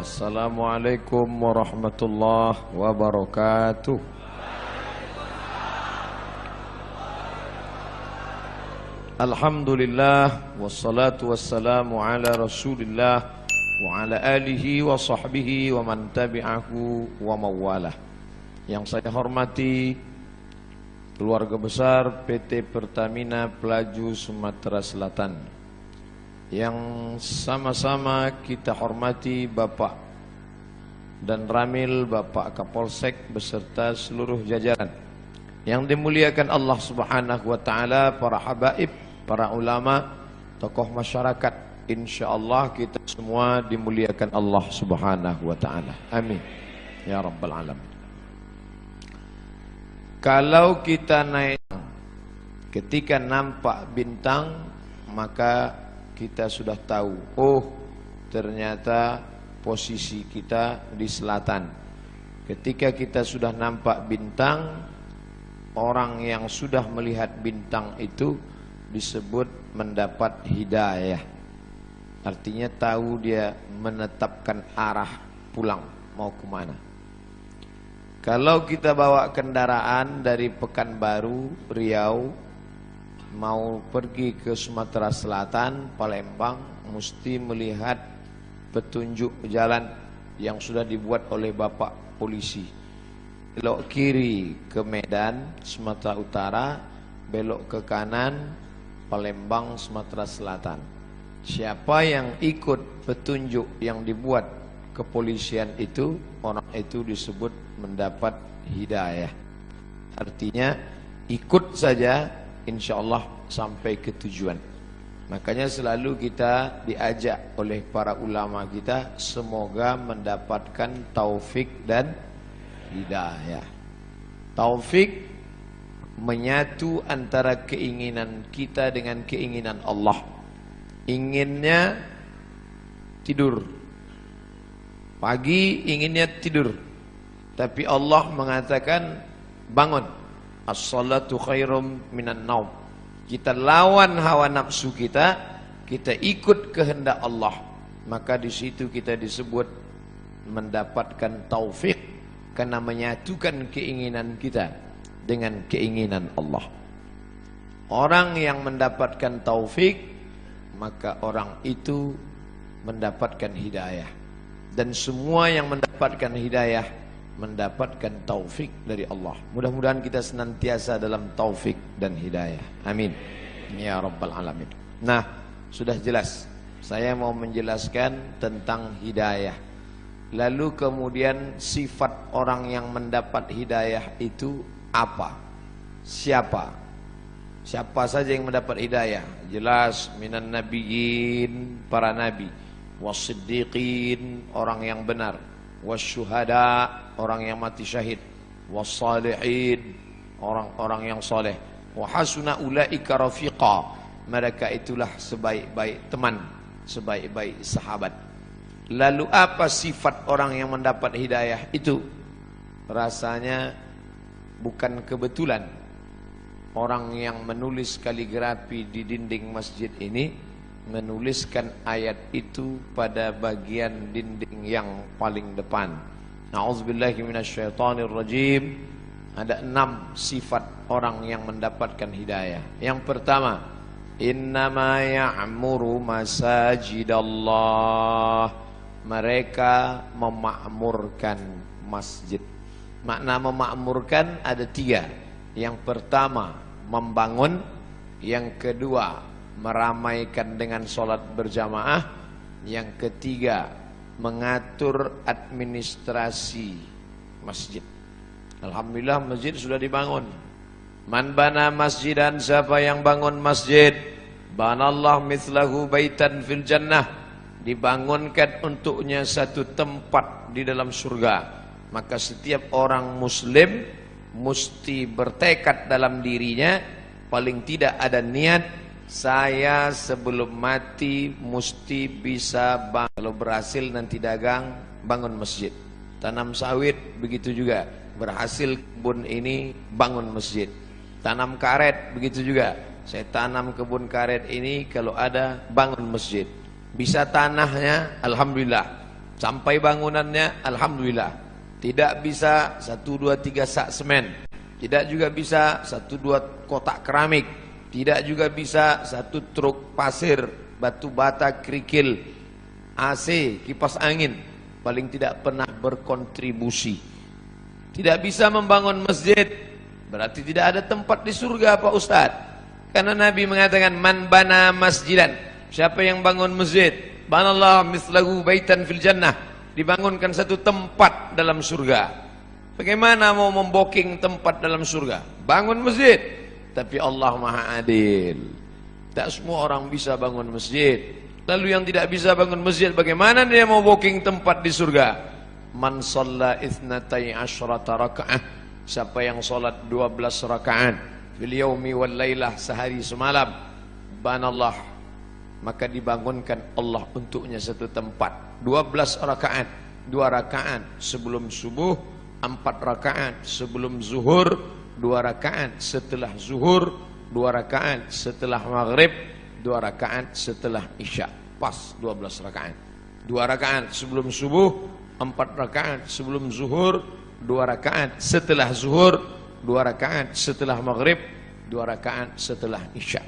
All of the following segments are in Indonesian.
Assalamualaikum warahmatullahi wabarakatuh. Alhamdulillah wassalatu wassalamu ala Rasulillah wa ala alihi wa sahbihi wa man tabi'ahu wa mawalah. Yang saya hormati keluarga besar PT Pertamina Pelaju Sumatera Selatan, yang sama-sama kita hormati Bapak dan Ramil, Bapak Kapolsek beserta seluruh jajaran yang dimuliakan Allah Subhanahu wa taala, para habaib, para ulama, tokoh masyarakat. Insyaallah kita semua dimuliakan Allah Subhanahu wa taala. Amin ya rabbal alamin. Kalau kita naik, ketika nampak bintang, maka kita sudah tahu, oh ternyata posisi kita di selatan. Ketika kita sudah nampak bintang, orang yang sudah melihat bintang itu disebut mendapat hidayah. Artinya tahu dia menetapkan arah pulang mau kemana. Kalau kita bawa kendaraan dari Pekanbaru, Riau, mau pergi ke Sumatera Selatan, Palembang, mesti melihat petunjuk jalan yang sudah dibuat oleh Bapak Polisi. Belok kiri ke Medan, Sumatera Utara, belok ke kanan, Palembang, Sumatera Selatan. Siapa yang ikut petunjuk yang dibuat kepolisian itu, orang itu disebut mendapat hidayah. Artinya ikut saja, insya Allah sampai ke tujuan. Makanya selalu kita diajak oleh para ulama kita, semoga mendapatkan taufik dan hidayah. Taufik menyatu antara keinginan kita dengan keinginan Allah. Inginnya tidur pagi, inginnya tidur, tapi Allah mengatakan bangun. As-salatu khairum minan naum. Kita lawan hawa nafsu kita, kita ikut kehendak Allah. Maka di situ kita disebut mendapatkan taufik, karena menyatukan keinginan kita dengan keinginan Allah. Orang yang mendapatkan taufik, maka orang itu mendapatkan hidayah. Dan semua yang mendapatkan hidayah mendapatkan taufik dari Allah. Mudah-mudahan kita senantiasa dalam taufik dan hidayah. Amin ya rabbal alamin. Nah, sudah jelas. Saya mau menjelaskan tentang hidayah. Lalu kemudian sifat orang yang mendapat hidayah itu apa? Siapa? Siapa saja yang mendapat hidayah? Jelas, minan nabiyyin, para nabi, was-siddiqin, orang yang benar, wasyuhada, orang yang mati syahid, wassalihin, orang-orang yang soleh, wa hasuna ulaika rafiqa, mereka itulah sebaik-baik teman, sebaik-baik sahabat. Lalu apa sifat orang yang mendapat hidayah itu? Rasanya bukan kebetulan orang yang menulis kaligrafi di dinding masjid ini menuliskan ayat itu pada bagian dinding yang paling depan. Na'udzubillahi minasyaitonirrajim. Ada 6 sifat orang yang mendapatkan hidayah. Yang pertama, innama ya'muru masajidallah. Mereka memakmurkan masjid. Makna memakmurkan ada 3. Yang pertama, membangun. Yang kedua, meramaikan dengan sholat berjamaah. Yang ketiga, mengatur administrasi masjid. Alhamdulillah masjid sudah dibangun. Man bana masjidan, siapa yang bangun masjid, banallah mithlahu baitan fil jannah, dibangunkan untuknya satu tempat di dalam surga. Maka setiap orang muslim mesti bertekad dalam dirinya, paling tidak ada niat, saya sebelum mati mesti bisa kalau berhasil nanti dagang, bangun masjid. Tanam sawit begitu juga, berhasil kebun ini, bangun masjid. Tanam karet begitu juga, saya tanam kebun karet ini, kalau ada bangun masjid. Bisa tanahnya, alhamdulillah. Sampai bangunannya alhamdulillah. Tidak bisa 1, 2, 3 sak semen. Tidak juga bisa 1, 2 kotak keramik. Tidak juga bisa 1 truk pasir, batu bata, kerikil, AC, kipas angin. Paling tidak pernah berkontribusi. Tidak bisa membangun masjid. Berarti tidak ada tempat di surga Pak Ustaz. Karena Nabi mengatakan man bana masjidan. Siapa yang bangun masjid, banallahu mislahu baitan fil jannah. Dibangunkan satu tempat dalam surga. Bagaimana mau memboking tempat dalam surga? Bangun masjid. Tapi Allah Maha Adil. Tak semua orang bisa bangun masjid. Lalu yang tidak bisa bangun masjid, bagaimana dia mau booking tempat di surga? Man shalla itsnatai asyrata raka'ah. Siapa yang salat 12 rakaat fil yaumi wal lailah, sehari semalam, banallah, maka dibangunkan Allah untuknya satu tempat. 12 rakaat, 2 rakaat sebelum subuh, 4 rakaat sebelum zuhur, 2 rakaat setelah zuhur, 2 rakaat setelah maghrib, 2 rakaat setelah isya. Pas 12 rakaat. 2 rakaat sebelum subuh, 4 rakaat sebelum zuhur, 2 rakaat setelah zuhur, 2 rakaat setelah maghrib, 2 rakaat setelah isya.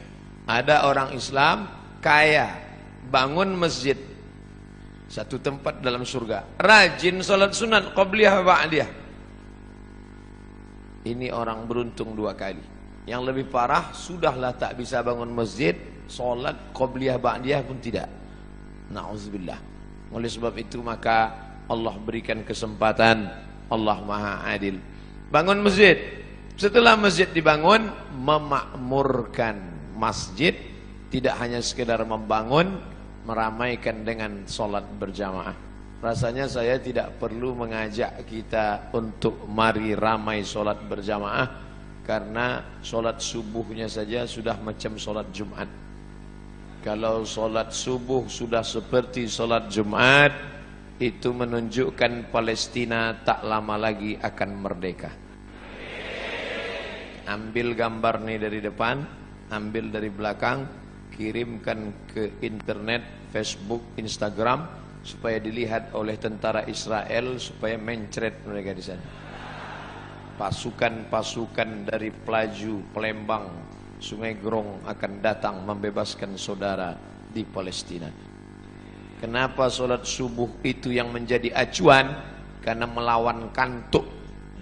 Ada orang Islam kaya, bangun masjid, satu tempat dalam surga, rajin salat sunat qabliyah ba'diyah. Ini orang beruntung 2 kali. Yang lebih parah, sudahlah tak bisa bangun masjid, salat qabliyah ba'diyah pun tidak. Na'udzubillah. Oleh sebab itu maka Allah berikan kesempatan. Allah Maha Adil. Bangun masjid. Setelah masjid dibangun, memakmurkan masjid. Tidak hanya sekedar membangun, meramaikan dengan solat berjamaah. Rasanya saya tidak perlu mengajak kita untuk mari ramai solat berjamaah, karena solat subuhnya saja sudah macam solat Jumat. Kalau solat subuh sudah seperti solat Jumat, itu menunjukkan Palestina tak lama lagi akan merdeka. Ambil gambar nih dari depan, ambil dari belakang, kirimkan ke internet, Facebook, Instagram, supaya dilihat oleh tentara Israel, supaya mencret mereka di sana. Pasukan-pasukan dari Pelaju, Palembang, Sungai Grong akan datang membebaskan saudara di Palestina. Kenapa solat subuh itu yang menjadi acuan? Karena melawan kantuk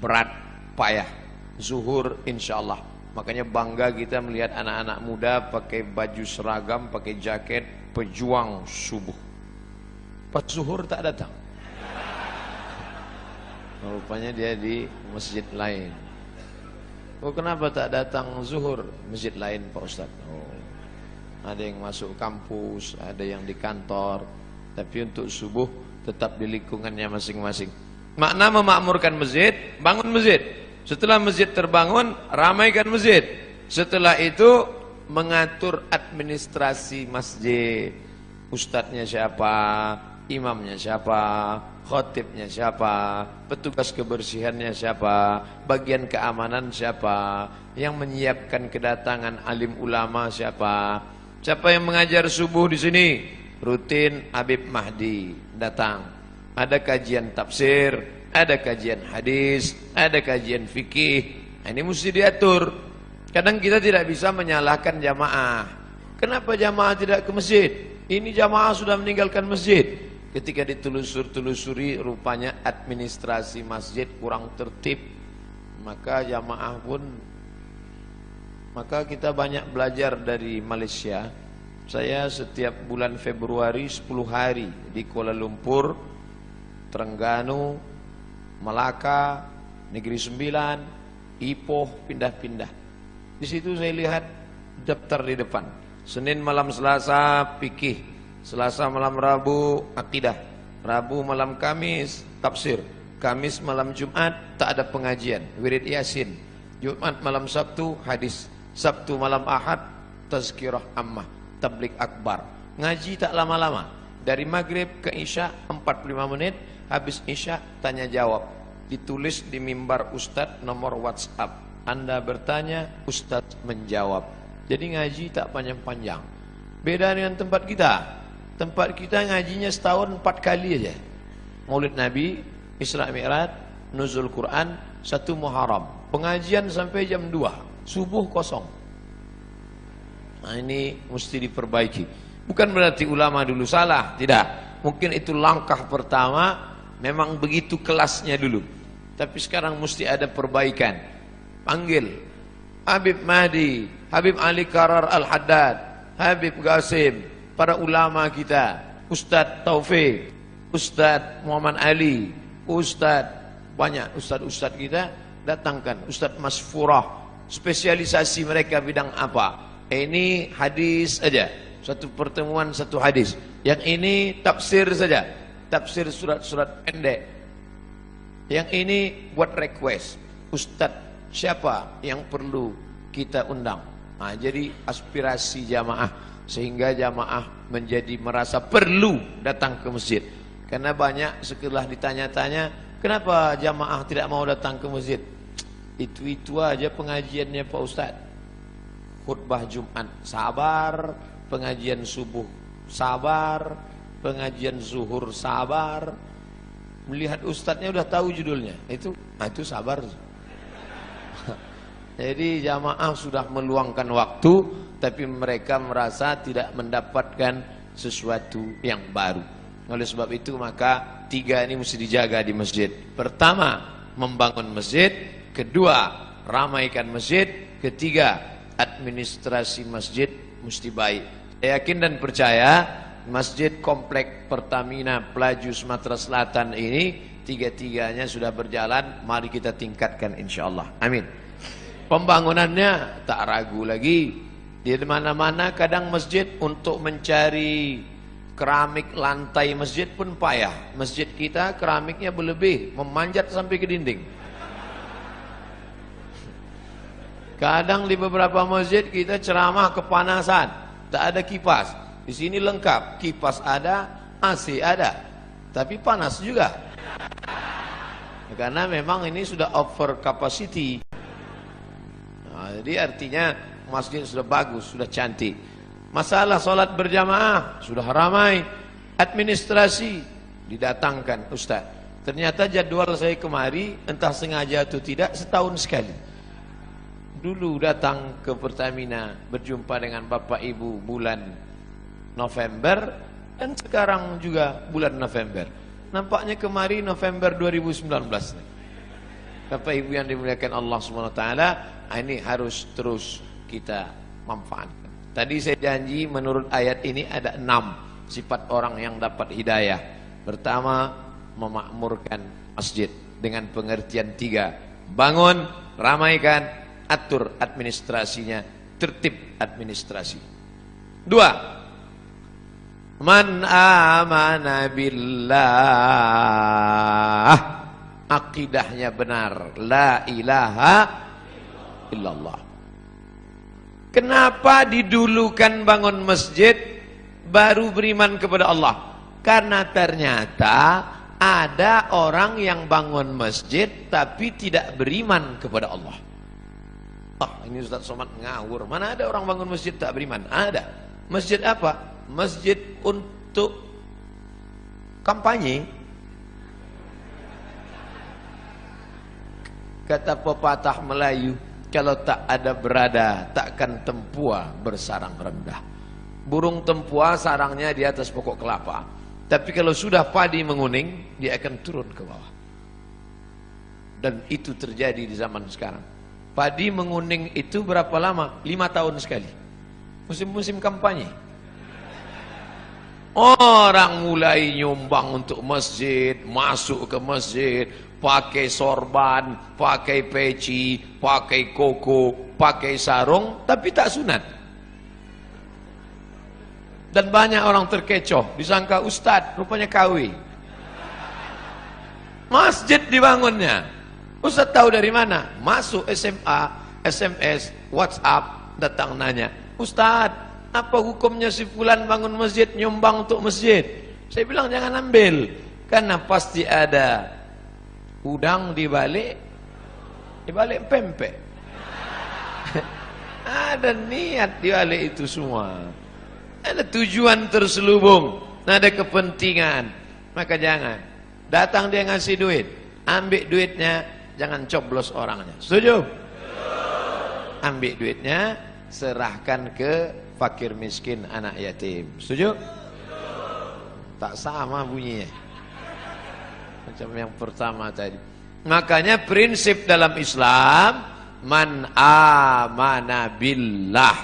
berat, payah. Zuhur insyaallah. Makanya bangga kita melihat anak-anak muda pakai baju seragam, pakai jaket, pejuang subuh. Pas zuhur tak datang. Rupanya dia di masjid lain. Oh, kenapa tak datang zuhur? Masjid lain Pak Ustaz. Oh, ada yang masuk kampus, ada yang di kantor. Tapi untuk subuh tetap di lingkungannya masing-masing. Makna memakmurkan masjid, bangun masjid. Setelah masjid terbangun, ramaikan masjid. Setelah itu mengatur administrasi masjid. Ustadznya siapa, imamnya siapa, khotibnya siapa, petugas kebersihannya siapa, bagian keamanan siapa, yang menyiapkan kedatangan alim ulama siapa. Siapa yang mengajar subuh di sini? Rutin Habib Mahdi datang. Ada kajian tafsir, ada kajian hadis, ada kajian fikih. Ini mesti diatur. Kadang kita tidak bisa menyalahkan jamaah. Kenapa jamaah tidak ke masjid? Ini jamaah sudah meninggalkan masjid. Ketika ditelusuri, rupanya administrasi masjid kurang tertib. Maka jamaah pun, maka kita banyak belajar dari Malaysia. Saya setiap bulan Februari 10 hari di Kuala Lumpur, Terengganu, Melaka, Negeri Sembilan, Ipoh, pindah-pindah. Di situ saya lihat daftar di depan. Senin malam Selasa fikih, Selasa malam Rabu akidah, Rabu malam Kamis tafsir, Kamis malam Jumat tak ada pengajian, wirid Yasin, Jumat malam Sabtu hadis, Sabtu malam Ahad tazkirah ammah, tablik akbar. Ngaji tak lama-lama, dari maghrib ke isya 45 menit. Habis isya tanya jawab, ditulis di mimbar Ustadz nomor WhatsApp. Anda bertanya, Ustadz menjawab. Jadi ngaji tak panjang-panjang. Beda dengan tempat kita. Tempat kita ngajinya setahun 4 kali aja. Maulid Nabi, Isra Mi'raj, Nuzul Quran, 1 Muharram. Pengajian sampai jam 2, subuh kosong. Nah, ini mesti diperbaiki. Bukan berarti ulama dulu salah, tidak. Mungkin itu langkah pertama, memang begitu kelasnya dulu. Tapi sekarang mesti ada perbaikan. Panggil Habib Mahdi, Habib Ali Karar Al-Haddad, Habib Qasim, para ulama kita, Ustadz Taufik, Ustadz Muhammad Ali, banyak Ustadz kita datangkan, Ustadz Masfurah, spesialisasi mereka bidang apa? Ini hadis aja, satu pertemuan satu hadis. Yang ini tafsir saja, tafsir surat-surat pendek. Yang ini buat request, Ustadz siapa yang perlu kita undang? Nah, jadi aspirasi jamaah, sehingga jamaah menjadi merasa perlu datang ke masjid. Karena banyak setelah ditanya-tanya, kenapa jamaah tidak mau datang ke masjid? Itu aja pengajiannya Pak Ustadz. Khutbah Jumat sabar, pengajian subuh sabar, pengajian zuhur sabar. Melihat ustadznya udah tahu judulnya, itu sabar. Jadi jamaah sudah meluangkan waktu, tapi mereka merasa tidak mendapatkan sesuatu yang baru. Oleh sebab itu maka 3 ini mesti dijaga di masjid. Pertama, membangun masjid. Kedua, ramaikan masjid. Ketiga, administrasi masjid mesti baik. Saya yakin dan percaya masjid komplek Pertamina Pelaju Sumatera Selatan ini 3-3-nya sudah berjalan. Mari kita tingkatkan insyaallah. Amin. Pembangunannya tak ragu lagi. Di mana-mana kadang masjid untuk mencari keramik lantai masjid pun payah. Masjid kita keramiknya berlebih, memanjat sampai ke dinding. Kadang di beberapa masjid kita ceramah kepanasan, tak ada kipas. Di sini lengkap, kipas ada, AC ada, tapi panas juga. Karena memang ini sudah over capacity. Nah, jadi artinya masjid sudah bagus, sudah cantik. Masalah sholat berjamaah sudah ramai. Administrasi didatangkan Ustaz. Ternyata jadwal saya kemari, entah sengaja atau tidak, setahun sekali. Dulu datang ke Pertamina, berjumpa dengan Bapak Ibu bulan November, dan sekarang juga bulan November. Nampaknya kemari November 2019. Bapak Ibu yang dimuliakan Allah SWT, ini harus terus kita manfaatkan. Tadi saya janji menurut ayat ini ada 6 sifat orang yang dapat hidayah. Pertama, memakmurkan masjid dengan pengertian 3. Bangun, ramaikan, atur administrasinya, tertib administrasi. 2. Man amana billah, akidahnya benar, la ilaha illallah. Kenapa didulukan bangun masjid baru beriman kepada Allah? Karena ternyata ada orang yang bangun masjid tapi tidak beriman kepada Allah. Ini Ustaz Somad ngawur. Mana ada orang bangun masjid tak beriman? Ada. Masjid apa? Masjid untuk kampanye. Kata pepatah Melayu, kalau tak ada berada, takkan tempua bersarang rendah. Burung tempua sarangnya di atas pokok kelapa. Tapi kalau sudah padi menguning, dia akan turun ke bawah. Dan itu terjadi di zaman sekarang. Padi menguning itu berapa lama? 5 tahun sekali. Musim-musim kampanye. Orang mulai nyumbang untuk masjid, masuk ke masjid, pakai sorban, pakai peci, pakai koko, pakai sarung, tapi tak sunat. Dan banyak orang terkecoh, disangka ustadz, rupanya KW. Masjid dibangunnya. Ustadz tahu dari mana? Masuk SMA, SMS, WhatsApp, datang nanya, Ustadz, apa hukumnya si fulan bangun masjid, nyumbang untuk masjid? Saya bilang jangan ambil, karena pasti ada udang di balik pempek. Ada niat di balik itu semua. Ada tujuan terselubung, ada kepentingan. Maka jangan. Datang dia ngasih duit, ambil duitnya, jangan coblos orangnya. Setuju? Ambil duitnya, serahkan ke fakir miskin, anak yatim. Setuju? Tak sama bunyinya macam yang pertama tadi. Makanya prinsip dalam Islam, man amana billah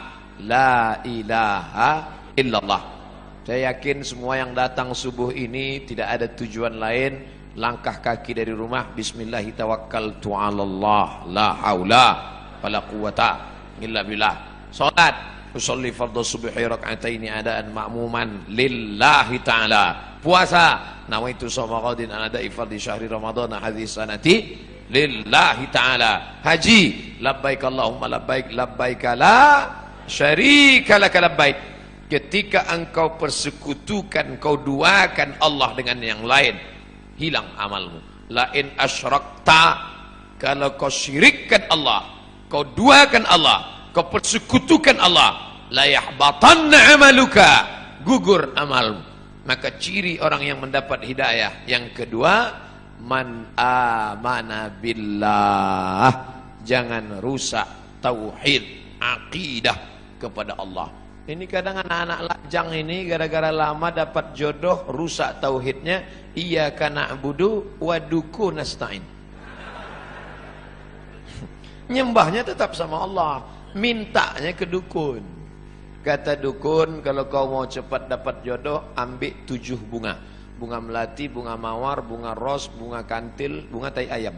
la ilaha illallah. Saya yakin semua yang datang subuh ini tidak ada tujuan lain, langkah kaki dari rumah, bismillahi tawakkaltu 'alallah la haula wala quwata illa billah. Salat, usolli fardhu subhi rak'ataini adaan ma'muman lillahi ta'ala. Puasa, nawaitu shauma ghadin an ada'i fardhi syahri ramadhan hadhihi sanati lillahi ta'ala. Haji, labbaik Allahumma labbaik labbaik la syarika laka labbaik. Ketika engkau persekutukan, kau duakan Allah dengan yang lain, hilang amalmu. Lain asyrakta, kalau kau syirikkan Allah, kau duakan Allah, kau persekutukan Allah, la yahbatanna amaluka, gugur amalmu. Maka ciri orang yang mendapat hidayah yang kedua, man amana billah, jangan rusak tauhid, akidah kepada Allah. Ini kadang anak-anak lajang ini gara-gara lama dapat jodoh, rusak tauhidnya. Iyyaka na'budu wa duku nasta'in. Nyembahnya tetap sama Allah, mintanya ke dukun. Kata dukun, kalau kau mau cepat dapat jodoh, ambil 7 bunga. Bunga melati, bunga mawar, bunga ros, bunga kantil, bunga tai ayam.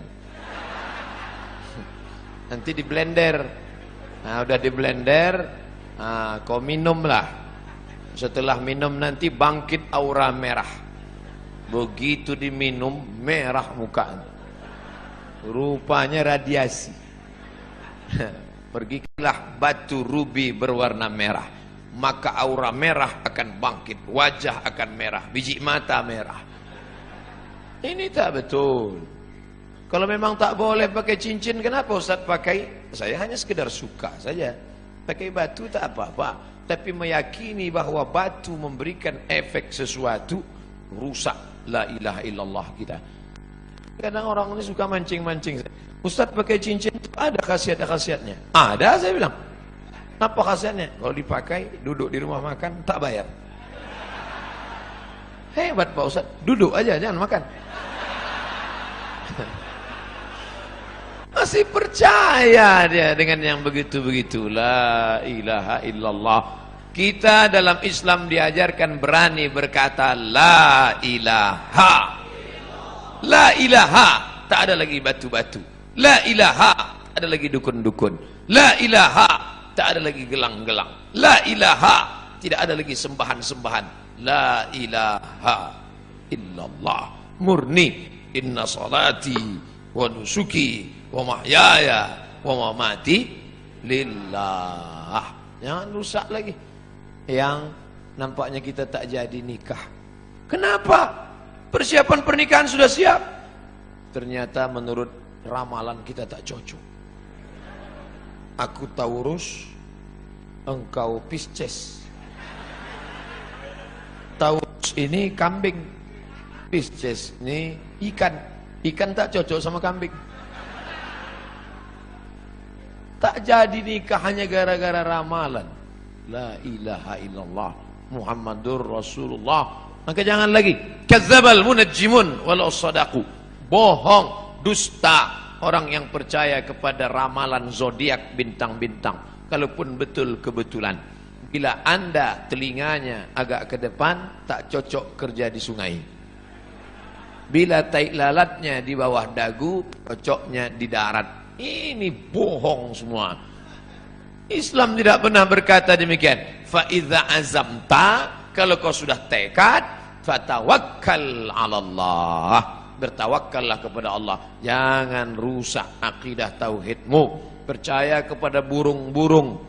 Nanti di blender. Nah, udah di blender, nah, kau minumlah. Setelah minum nanti bangkit aura merah. Begitu diminum, merah muka. Rupanya radiasi. Pergilah batu rubi berwarna merah, maka aura merah akan bangkit, wajah akan merah, biji mata merah. Ini tak betul. Kalau memang tak boleh pakai cincin, kenapa Ustaz pakai? Saya hanya sekedar suka saja. Pakai batu tak apa-apa, tapi meyakini bahwa batu memberikan efek sesuatu, rusak la ilaha illallah kita. Kadang orang ini suka mancing-mancing. Ustaz pakai cincin itu ada khasiat-khasiatnya. Ada, saya bilang. Apa khasiatnya? Kalau dipakai, duduk di rumah makan, tak bayar. Hebat Pak Ustaz, duduk aja, jangan makan. Masih percaya dia dengan yang begitu-begitu. La ilaha illallah. Kita dalam Islam diajarkan berani berkata la ilaha. La ilaha, tak ada lagi batu-batu. La ilaha, tak ada lagi dukun-dukun. La ilaha, tak ada lagi gelang-gelang. La ilaha, tidak ada lagi sembahan-sembahan. La ilaha illallah. Murni. Inna salati wa nusuki wa mahyaya wa mamati lillah. Jangan rusak lagi. Yang nampaknya kita tak jadi nikah. Kenapa? Persiapan pernikahan sudah siap. Ternyata menurut ramalan kita tak cocok. Aku Taurus, engkau Pisces. Taurus ini kambing, Pisces ini ikan. Ikan tak cocok sama kambing. Tak jadi nikah hanya gara-gara ramalan. La ilaha illallah Muhammadur Rasulullah. Maka jangan lagi kadzdzabal munajjimun walau sadaqu. Bohong, dusta orang yang percaya kepada ramalan zodiak bintang-bintang. Kalaupun betul kebetulan. Bila Anda telinganya agak ke depan, tak cocok kerja di sungai. Bila tai lalatnya di bawah dagu, cocoknya di darat. Ini bohong semua. Islam tidak pernah berkata demikian. Fa idza azamta, kalau kau sudah tekad, fatawakkal 'alallah. Bertawakkallah kepada Allah. Jangan rusak akidah tauhidmu. Percaya kepada burung-burung.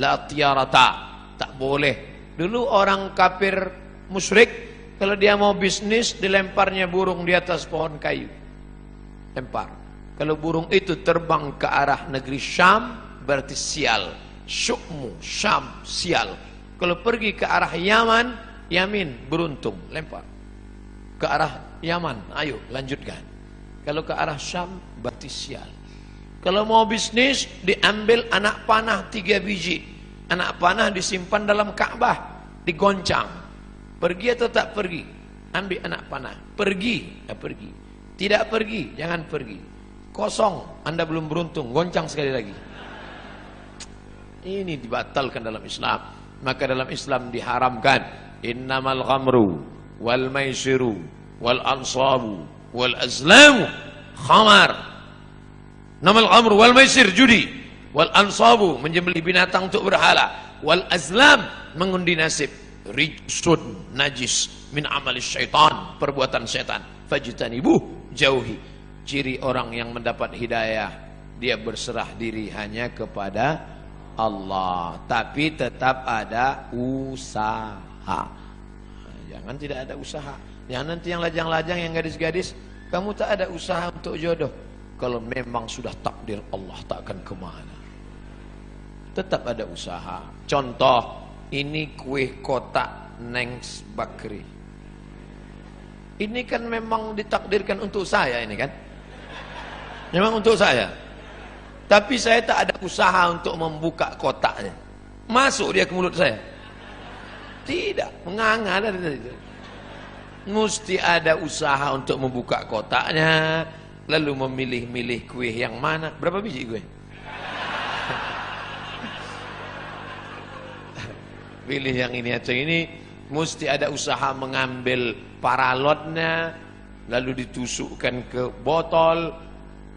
La tiarata, tak boleh. Dulu orang kafir musyrik, kalau dia mau bisnis, dilemparnya burung di atas pohon kayu. Lempar. Kalau burung itu terbang ke arah negeri Syam, berarti sial. Syukmu, Syam, sial. Kalau pergi ke arah Yaman, Yamin, beruntung, lempar. Ke arah Yaman, ayo lanjutkan. Kalau ke arah Syam, berarti sial. Kalau mau bisnis, diambil anak panah 3 biji. Anak panah disimpan dalam Ka'bah, digoncang. Pergi atau tak pergi? Ambil anak panah. Pergi, ya pergi. Tidak pergi, jangan pergi. Kosong, Anda belum beruntung, goncang sekali lagi. Ini dibatalkan dalam Islam. Maka dalam Islam diharamkan innamal ghamru wal maisiru wal ansabu wal azlamu khamar. Namal ghamru wal maisir judi, wal ansabu menyembelih binatang untuk berhala, wal azlam mengundi nasib, rijsun najis min amalis syaitan, perbuatan setan, fajtanibuh jauhi. Ciri orang yang mendapat hidayah, dia berserah diri hanya kepada Allah, tapi tetap ada usaha. Jangan tidak ada usaha. Jangan nanti yang lajang-lajang, yang gadis-gadis, kamu tak ada usaha untuk jodoh. Kalau memang sudah takdir Allah, tak akan kemana. Tetap ada usaha. Contoh, ini kue kotak Nengs Bakri. Ini kan memang ditakdirkan untuk saya ini kan. Memang untuk saya. Tapi saya tak ada usaha untuk membuka kotaknya. Masuk dia ke mulut saya. Tidak, menganga dari itu. Mesti ada usaha untuk membuka kotaknya. Lalu memilih-milih kue yang mana. Berapa biji kue? Pilih yang ini atau ini. Mesti ada usaha mengambil paralotnya, lalu ditusukkan ke botol,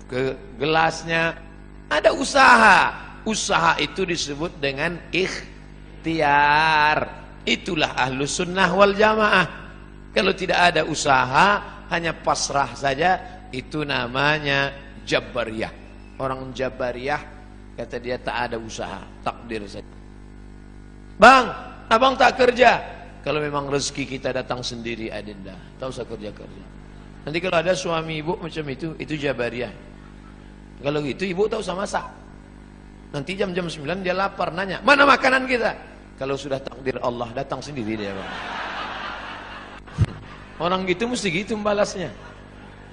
ke gelasnya. Ada usaha. Usaha itu disebut dengan ikhtiar. Itulah ahlus sunnah wal jamaah. Kalau tidak ada usaha, hanya pasrah saja, itu namanya Jabariyah. Orang Jabariyah kata dia tak ada usaha, takdir saja. Bang, abang tak kerja. Kalau memang rezeki kita datang sendiri, adinda, tak usah kerja-kerja. Nanti kalau ada suami ibu macam itu Jabariyah. Kalau gitu ibu tak usah masak. Nanti jam-jam 9 dia lapar, nanya, mana makanan kita? Kalau sudah takdir Allah, datang sendiri dia, bang. Orang gitu mesti gitu membalasnya.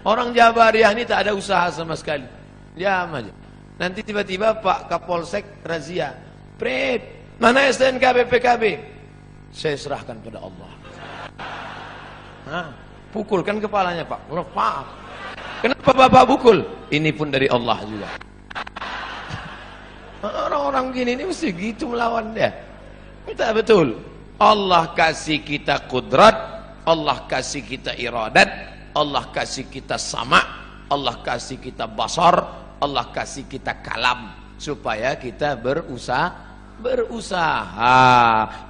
Orang Jabariyah ini tak ada usaha sama sekali. Diam aja. Nanti tiba-tiba Pak Kapolsek razia. Prit, mana STNK BPKB? Saya serahkan pada Allah. Nah, pukulkan kepalanya Pak. Lepas. Kenapa Bapak pukul? Ini pun dari Allah juga. Orang-orang gini ini mesti gitu melawan dia. Kita betul. Allah kasih kita kudrat, Allah kasih kita iradat, Allah kasih kita sama, Allah kasih kita basar, Allah kasih kita kalam, supaya kita berusaha.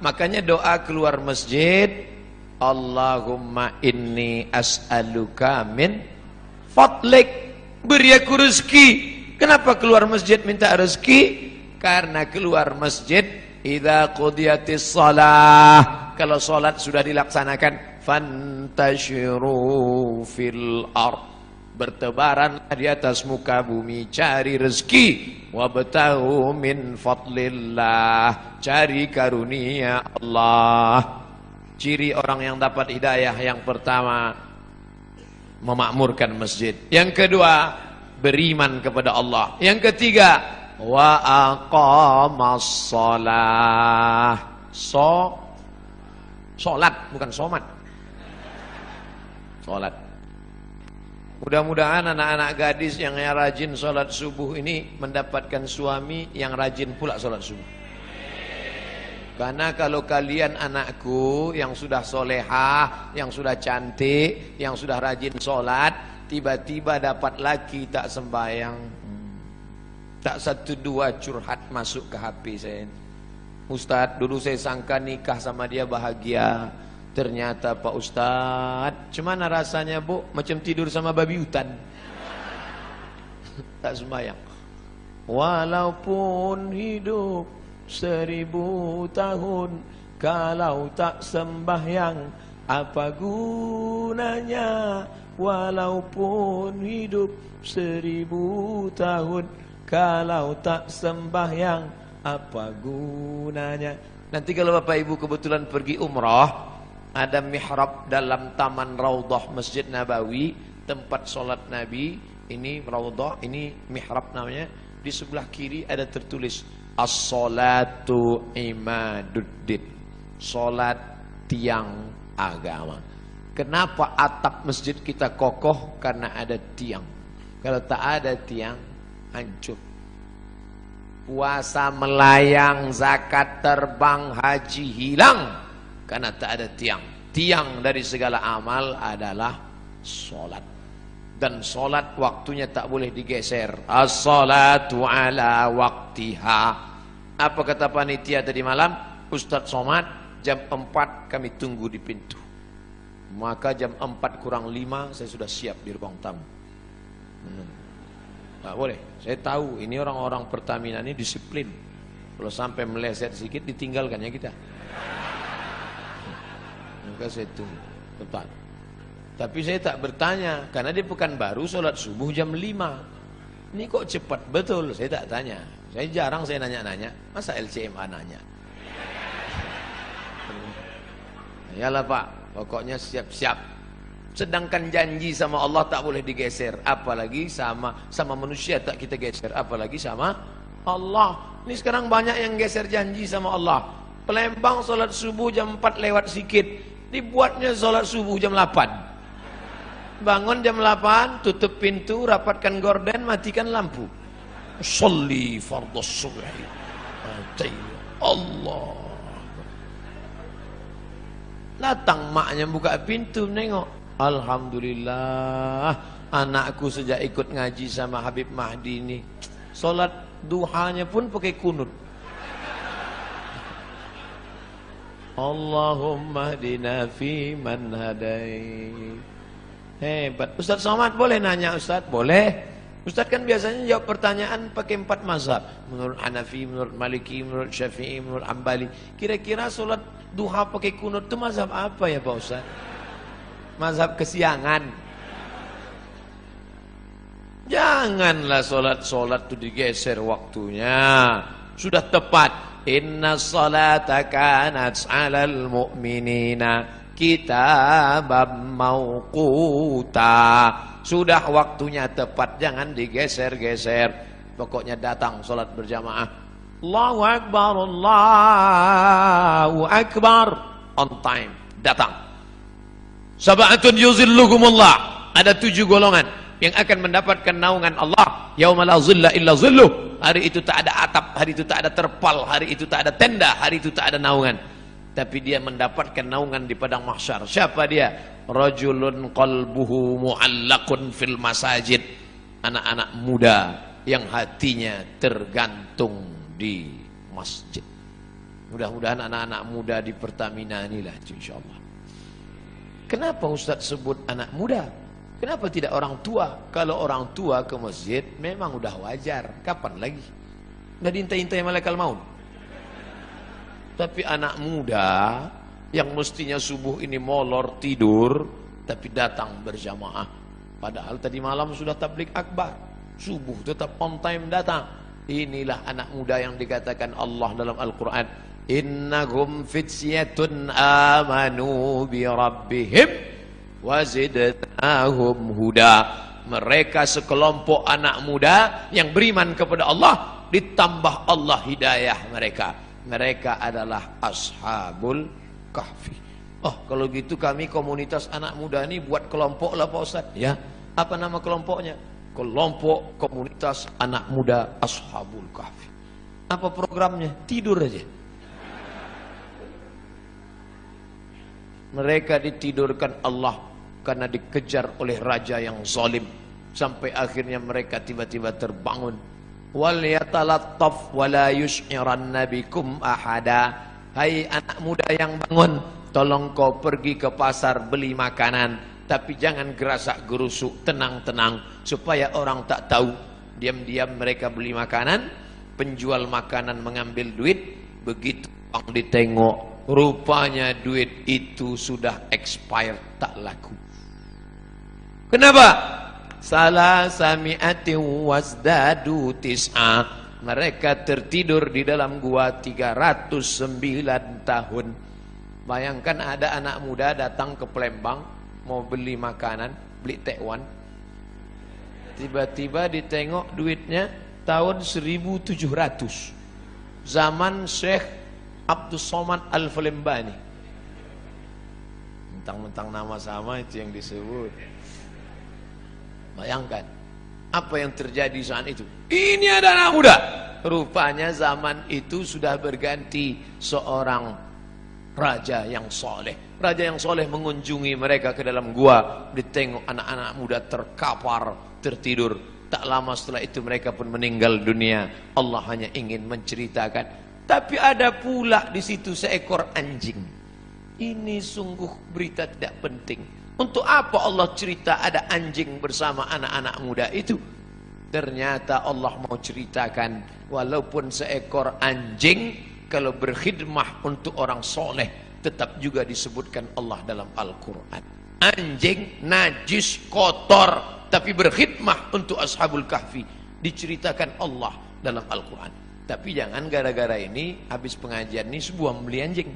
Makanya doa keluar masjid, Allahumma inni as'aluka min fadlik, beri aku rezeki. Kenapa keluar masjid minta rezeki? Karena keluar masjid idza qudiyatis shalah, kalau salat sudah dilaksanakan, fantashiru fil ard, bertebaran di atas muka bumi, cari rezeki, wabtaghu min fadlillah, cari karunia Allah. Ciri orang yang dapat hidayah yang pertama, memakmurkan masjid. Yang kedua, beriman kepada Allah. Yang ketiga, wa aqamas shalah. Salat, bukan somat. Salat. Mudah-mudahan anak-anak gadis yang rajin salat subuh ini mendapatkan suami yang rajin pula salat subuh. Karena kalau kalian anakku yang sudah solehah, yang sudah cantik, yang sudah rajin salat, tiba-tiba dapat laki tak sembahyang, tak satu dua curhat masuk ke HP saya. Ustadz, dulu saya sangka nikah sama dia bahagia, ternyata Pak Ustadz, cuman rasanya bu macam tidur sama babi hutan. Tak sembahyang. Walaupun hidup 1000 tahun, kalau tak sembahyang apa gunanya? Walaupun hidup 1000 tahun, kalau tak sembahyang apa gunanya? Nanti kalau Bapak Ibu kebetulan pergi umrah, ada mihrab dalam taman Raudhah Masjid Nabawi, tempat sholat Nabi. Ini Raudhah, ini mihrab namanya. Di sebelah kiri ada tertulis as-salatu imaduddin, sholat tiang agama. Kenapa atap masjid kita kokoh? Karena ada tiang. Kalau tak ada tiang, hancur. Puasa melayang, zakat terbang, haji hilang karena tak ada tiang. Tiang dari segala amal adalah solat. Dan solat waktunya tak boleh digeser. As-salatu ala waktiha. Apa kata panitia tadi malam? Ustadz Somad, jam 4 kami tunggu di pintu. Maka jam 4 kurang 5 saya sudah siap di ruang tamu. Tak boleh. Saya tahu ini orang-orang Pertamina ini disiplin. Kalau sampai meleset sedikit ditinggalkannya kita. Maka saya tunggu tepat. Tapi saya tak bertanya karena di Pekanbaru sholat subuh jam 5. Ini kok cepat betul? Saya tak tanya. Saya jarang saya nanya-nanya. Masa LCMA nanya? Yalah Pak, pokoknya siap-siap. Sedangkan janji sama Allah tak boleh digeser, apalagi sama manusia tak kita geser, apalagi sama Allah. Ini sekarang banyak yang geser janji sama Allah. Palembang sholat subuh jam 4 lewat sikit, dibuatnya sholat subuh jam 8. Bangun jam 8, tutup pintu, rapatkan gorden, matikan lampu. Sholli fardhus subhi. Allah. Datang maknya buka pintu nengok. Alhamdulillah, anakku sejak ikut ngaji sama Habib Mahdi ini, sholat duhanya pun pakai kunut. Allahumma hdina fi man hadai. Hebat. Ustaz Somad boleh nanya Ustaz? Boleh. Ustaz kan biasanya jawab pertanyaan pakai 4 mazhab. Menurut Hanafi, menurut Maliki, menurut Syafi'i, menurut Hambali. Kira-kira sholat duha pakai kunut itu mazhab apa ya Pak Ustaz? Mazhab kesiangan. Janganlah solat itu digeser waktunya. Sudah tepat. Inna salata kanat 'alal mu'minina kitaban mauquta. Sudah waktunya tepat, jangan digeser-geser. Pokoknya datang solat berjamaah. Allahu Akbar, Allahu Akbar. On time, datang. Sab'atun yuzilluhumullah. Ada 7 golongan yang akan mendapatkan naungan Allah. Yauma la zilla illa zilluh. Hari itu tak ada atap, hari itu tak ada terpal, hari itu tak ada tenda, hari itu tak ada naungan. Tapi dia mendapatkan naungan di padang mahsyar. Siapa dia? Rajulun qalbuhu mu'allaqun fil masajid. Anak-anak muda yang hatinya tergantung di masjid. Mudah-mudahan anak-anak muda di Pertamina inilah insyaallah. Kenapa Ustaz sebut anak muda? Kenapa tidak orang tua? Kalau orang tua ke masjid memang udah wajar. Kapan lagi? Udah diintai-intai malaikat maut. Tapi anak muda yang mestinya subuh ini molor tidur, tapi datang berjamaah. Padahal tadi malam sudah tablik akbar. Subuh tetap on time datang. Inilah anak muda yang dikatakan Allah dalam Al-Quran. Innahum fityatun amanu bi rabbihim wazidnahum huda. Mereka sekelompok anak muda yang beriman kepada Allah, ditambah Allah hidayah mereka. Mereka adalah ashabul kahfi. Oh, kalau gitu kami komunitas anak muda ini buat kelompok lah Pak Ustaz. Ya, apa nama kelompoknya? Kelompok komunitas anak muda ashabul kahfi. Apa programnya? Tidur aja. Mereka ditidurkan Allah karena dikejar oleh raja yang zalim. Sampai akhirnya mereka tiba-tiba terbangun. Wal yatalattaf wa la yush'iranna bikum ahada. Hai anak muda yang bangun, tolong kau pergi ke pasar beli makanan, tapi jangan gerasak gerusuk, tenang-tenang supaya orang tak tahu. Diam-diam mereka beli makanan, penjual makanan mengambil duit, begitu orang ditengok, rupanya duit itu sudah expired, tak laku. Kenapa? Salah sami'ati wasdadu tis'a. Mereka tertidur di dalam gua 309 tahun. Bayangkan ada anak muda datang ke Palembang mau beli makanan, beli tekwan. Tiba-tiba ditengok duitnya tahun 1700. Zaman Syekh Abdul Somad Al-Falembani. Mentang-mentang nama sama itu yang disebut. Bayangkan apa yang terjadi saat itu. Ini ada anak muda. Rupanya zaman itu sudah berganti seorang raja yang soleh. Raja yang soleh mengunjungi mereka ke dalam gua. Ditengok anak-anak muda terkapar, tertidur. Tak lama setelah itu mereka pun meninggal dunia. Allah hanya ingin menceritakan. Tapi ada pula di situ seekor anjing. Ini sungguh berita tidak penting. Untuk apa Allah cerita ada anjing bersama anak-anak muda itu? Ternyata Allah mau ceritakan walaupun seekor anjing kalau berkhidmah untuk orang soleh tetap juga disebutkan Allah dalam Al-Quran. Anjing najis kotor tapi berkhidmah untuk Ashabul Kahfi diceritakan Allah dalam Al-Quran. Tapi jangan gara-gara ini habis pengajian ini sebuah membeli anjing.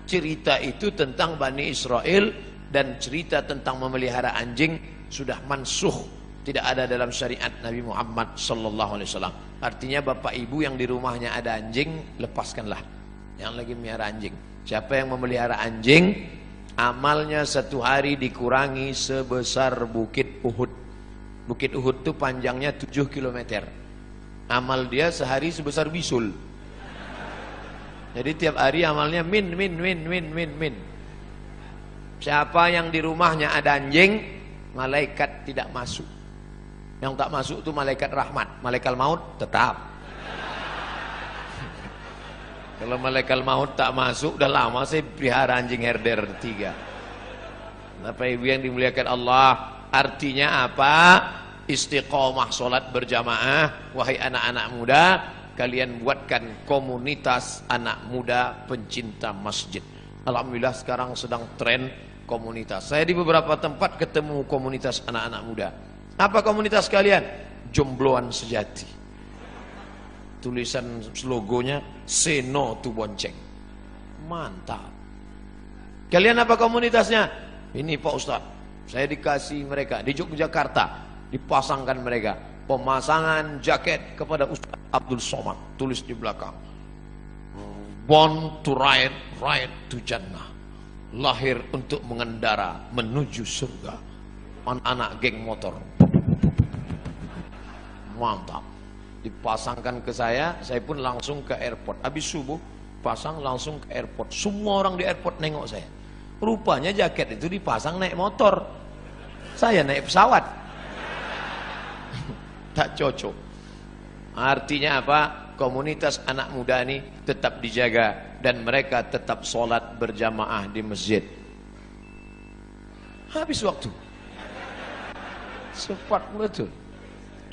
Cerita itu tentang Bani Israel dan cerita tentang memelihara anjing sudah mansuh, tidak ada dalam syariat Nabi Muhammad sallallahu alaihi wasallam. Artinya bapak ibu yang di rumahnya ada anjing, lepaskanlah yang lagi melihara anjing. Siapa yang memelihara anjing, amalnya satu hari dikurangi sebesar Bukit Uhud. Bukit Uhud itu panjangnya 7 km. Amal dia sehari sebesar bisul. Jadi tiap hari amalnya min. Siapa yang di rumahnya ada anjing, malaikat tidak masuk. Yang tak masuk itu malaikat rahmat. Malaikat maut tetap. Kalau malaikat maut tak masuk, udah lama saya pelihara anjing herder 3. Bapak ibu yang dimuliakan Allah, artinya apa? Istiqomah solat berjamaah. Wahai anak-anak muda, kalian buatkan komunitas anak muda pencinta masjid. Alhamdulillah sekarang sedang tren komunitas. Saya di beberapa tempat ketemu komunitas anak-anak muda. Apa komunitas kalian? Jombloan sejati. Tulisan logonya say no to bonceng. Mantap. Kalian apa komunitasnya? Ini Pak Ustaz, saya dikasih mereka di Yogyakarta, dipasangkan mereka pemasangan jaket kepada Ustaz Abdul Somad, tulis di belakang born to ride, ride to Jannah, lahir untuk mengendara menuju surga. Anak-anak geng motor, mantap. Dipasangkan ke saya pun langsung ke airport. Habis subuh pasang langsung ke airport. Semua orang di airport nengok saya. Rupanya jaket itu dipasang naik motor, saya naik pesawat. Tak cocok. Artinya apa? Komunitas anak muda ini tetap dijaga dan mereka tetap sholat berjamaah di masjid. Habis waktu. Cepat betul.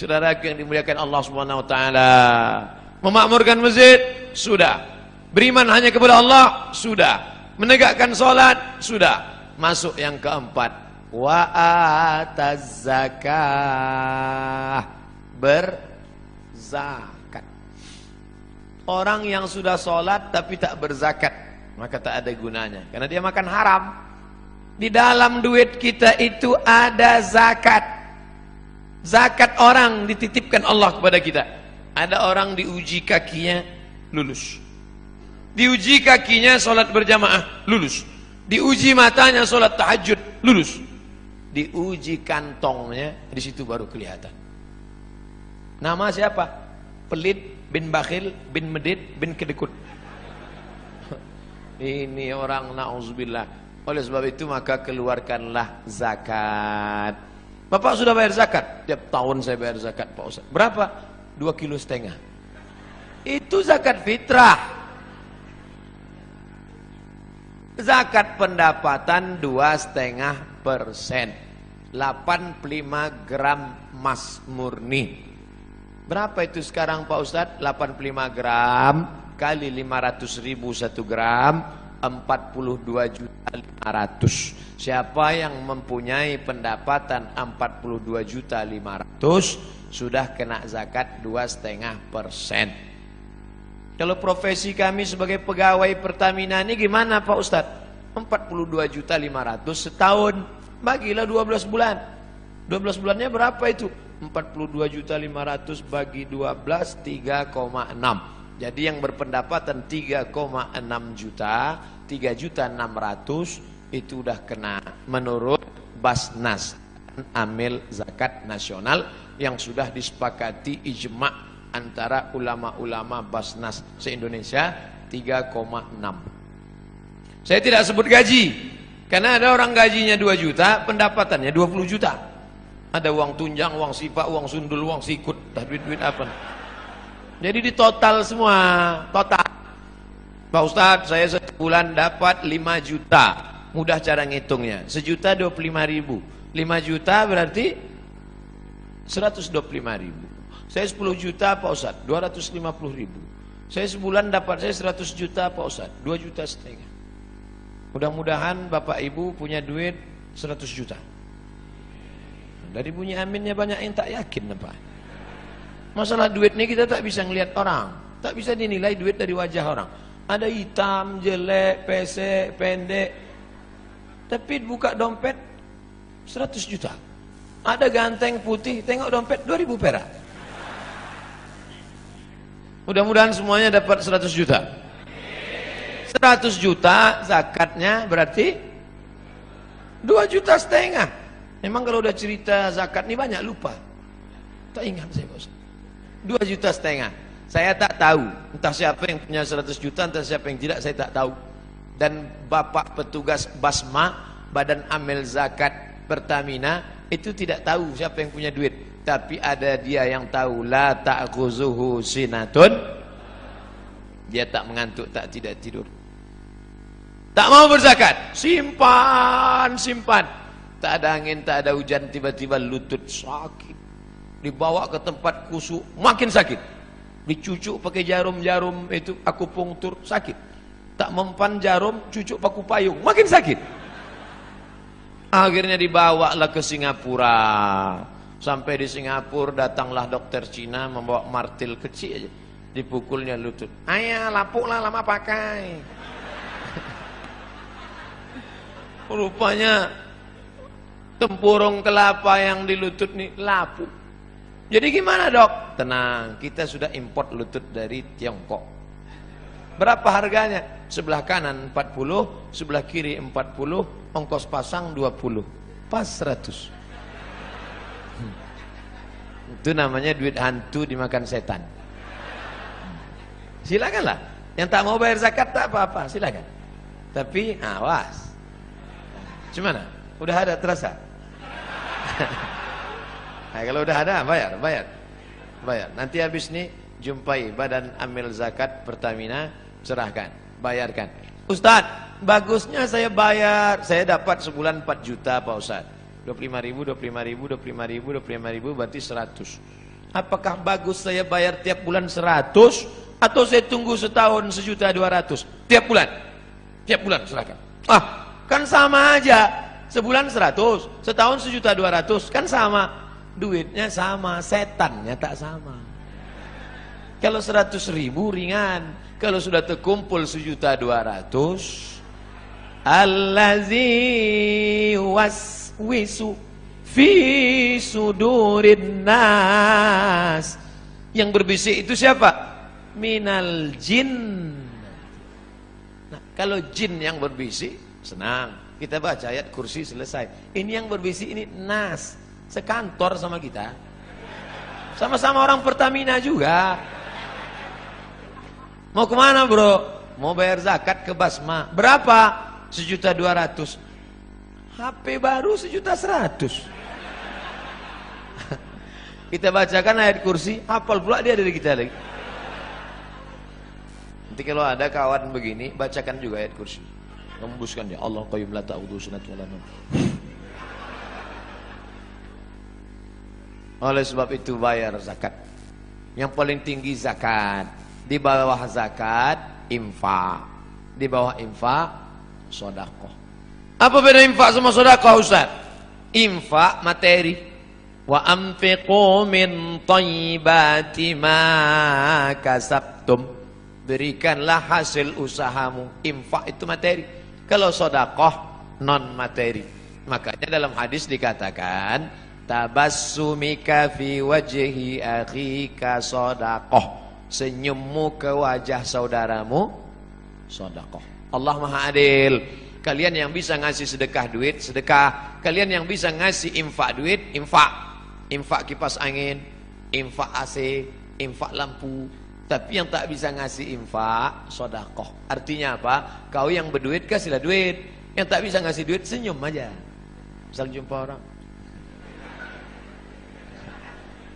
Saudara yang dimuliakan Allah Subhanahu wa taala, memakmurkan masjid sudah, beriman hanya kepada Allah sudah, menegakkan sholat sudah. Masuk yang keempat, wa ataz zakah, berzakat. Orang yang sudah sholat tapi tak berzakat, maka tak ada gunanya, karena dia makan haram. Di dalam duit kita itu ada zakat. Zakat orang dititipkan Allah kepada kita. Ada orang diuji kakinya, lulus. Diuji kakinya sholat berjamaah, lulus. Diuji matanya sholat tahajud, lulus. Diuji kantongnya, di situ baru kelihatan. Nama siapa? Pelit bin bakhil bin medit bin kedekut. Ini orang na'udzubillah. Oleh sebab itu maka keluarkanlah zakat. Bapak sudah bayar zakat? Tiap tahun saya bayar zakat Pak Ustaz. Berapa? 2,5 kilo. Itu zakat fitrah. Zakat pendapatan 2,5%. 85 gram emas murni. Berapa itu sekarang Pak Ustaz? 85 gram kali 500.000 1 gram, 42.500.000. Siapa yang mempunyai pendapatan 42.500.000 sudah kena zakat 2,5%. Kalau profesi kami sebagai pegawai Pertamina ini gimana Pak Ustadz? 42.500.000 setahun. Bagilah 12 bulan. 12 bulannya berapa itu? 42.500.000 bagi 12, 3,6. Jadi yang berpendapatan 3,6 juta, 3.600.000 itu udah kena menurut Basnas, Amil Zakat Nasional yang sudah disepakati ijma' antara ulama-ulama Basnas se-Indonesia 3,6. Saya tidak sebut gaji karena ada orang gajinya 2 juta, pendapatannya 20 juta. Ada uang tunjang, uang sifat, uang sundul, uang sikut, duit-duit apa. Jadi di total semua, total. Pak Ustadz, saya sebulan dapat 5 juta. Mudah cara ngitungnya. 1.025.000. 5 juta berarti 125.000. Saya 10 juta Pak Ustadz, 250.000. Saya sebulan dapat saya 100 juta Pak Ustadz, 2,5 juta. Mudah-mudahan Bapak Ibu punya duit 100 juta. Dari bunyi aminnya banyak yang tak yakin Pak. Masalah duit ini kita tak bisa ngelihat orang, tak bisa dinilai duit dari wajah orang. Ada hitam, jelek, pesek, pendek. Tapi buka dompet 100 juta. Ada ganteng putih, tengok dompet 2.000 perak. Mudah-mudahan semuanya dapat 100 juta. 100 juta zakatnya berarti 2,5 juta. Memang kalau udah cerita zakat ini banyak lupa. Tak ingat saya bos. 2,5 juta. Saya tak tahu. Entah siapa yang punya 100 juta, entah siapa yang tidak, saya tak tahu. Dan bapak petugas Basma, Badan Amil Zakat Pertamina, itu tidak tahu siapa yang punya duit. Tapi ada dia yang tahu. La ta'khuzuhu sinatun. Dia tak mengantuk, tak tidak tidur. Tak mau berzakat. Simpan, simpan. Tak ada angin, tak ada hujan, tiba-tiba lutut sakit. Dibawa ke tempat kusuk, makin sakit. Dicucuk pakai jarum-jarum itu akupunktur, sakit. Tak mempan jarum, cucuk paku payung, makin sakit. Akhirnya dibawalah ke Singapura. Sampai di Singapura datanglah dokter Cina membawa martil kecil aja. Dipukulnya lutut. Ayah, lapuklah lama pakai. Rupanya tempurung kelapa yang di lutut nih lapuk. Jadi gimana dok? Tenang, kita sudah import lutut dari Tiongkok. Berapa harganya? Sebelah kanan 40, sebelah kiri 40, ongkos pasang 20, pas 100. Itu namanya duit hantu dimakan setan. Silakanlah. Yang tak mau bayar zakat tak apa-apa, silakan. Tapi awas. Gimana? Udah ada terasa? Nah, kalau udah ada bayar. Nanti habis nih jumpai Badan Amil Zakat Pertamina, serahkan, bayarkan. Ustadz, bagusnya saya bayar, saya dapat sebulan 4 juta Pak Ustadz. 25.000 berarti 100. Apakah bagus saya bayar tiap bulan 100 atau saya tunggu setahun 1.200.000 tiap bulan? Tiap bulan serahkan. Ah, kan sama aja. Sebulan 100, setahun 1.200.000, kan sama. Duitnya sama, setannya tak sama. Kalau 100.000 ringan, kalau sudah terkumpul 1.200.000, allazi waswisu fi sudurin nas. Yang berbisik itu siapa? Minal jin. Nah, kalau jin yang berbisik, senang. Kita baca ayat kursi selesai. Ini yang berbisik ini nas, sekantor sama kita. Sama-sama orang Pertamina juga. Mau kemana bro? Mau bayar zakat ke Basma. Berapa? 1.200.000. HP baru 1.100.000. Kita bacakan ayat kursi, hafal pula dia dari kita lagi. Nanti kalau ada kawan begini, bacakan juga ayat kursi. Membuskan dia, Allah qayyum la ta'udhu sunatu wa la nawm. Oleh sebab itu bayar zakat. Yang paling tinggi zakat. Di bawah zakat infak. Di bawah infak sedekah. Apa beda infak sama sedekah Ustaz? Infak materi. Wa anfiqu min thayyibati ma kasabtum. Berikanlah hasil usahamu. Infak itu materi. Kalau sedekah non materi. Makanya dalam hadis dikatakan, tabassumika fi wajhi akhika sedekah. Senyummu ke wajah saudaramu sedekah. Allah Maha Adil. Kalian yang bisa ngasih sedekah duit, sedekah. Kalian yang bisa ngasih infak duit, infak. Infak kipas angin, infak AC, infak lampu. Tapi yang tak bisa ngasih infak, sedekah. Artinya apa? Kau yang berduit kasihlah duit. Yang tak bisa ngasih duit senyum aja. Misal jumpa orang,